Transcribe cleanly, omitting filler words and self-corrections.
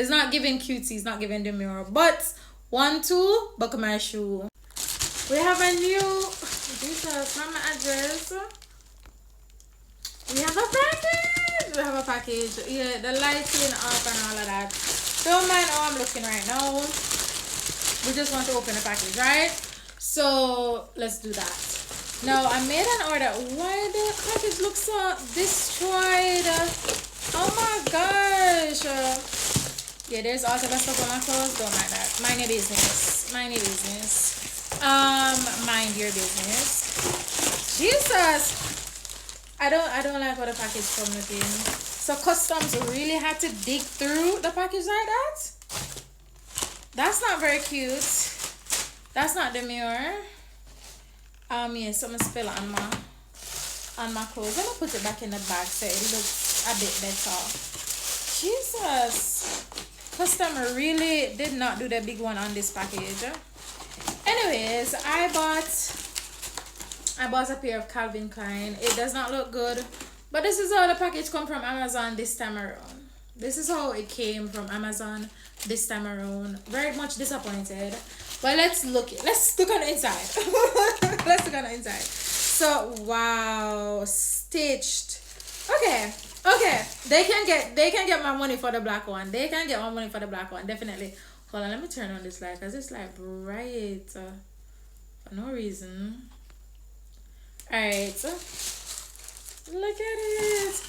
It's not giving cutesy, it's not giving demure. But 1, 2, buckle my shoe. We have a new Jesus, not my address. We have a package. We have a package. Yeah, the lighting up and all of that. Don't mind how I'm looking right now. We just want to open the package, right? So let's do that. Now I made an order. Why the package looks so destroyed? Oh my gosh. Yeah, there's also the stuff on my clothes. Don't mind that. Mind your business. Mind your business. Mind your business. Jesus. I don't like how the package come looking. So customs really had to dig through the package like that. That's not very cute. That's not demure. Yeah, so I'm gonna spill it on my clothes. I'm gonna put it back in the bag so it looks a bit better. Jesus. Customer really did not do the big one on this package. Anyways, I bought a pair of Calvin Klein. It does not look good, but this is how the package come from Amazon this time around. This is how it came from Amazon this time around. Very much disappointed, but let's look on the inside. Let's look on the inside. So wow, stitched. Okay, they can get my money for the black one. They can get my money for the black one, definitely. Hold on, let me turn on this light because it's like bright for no reason. Alright, so look at it.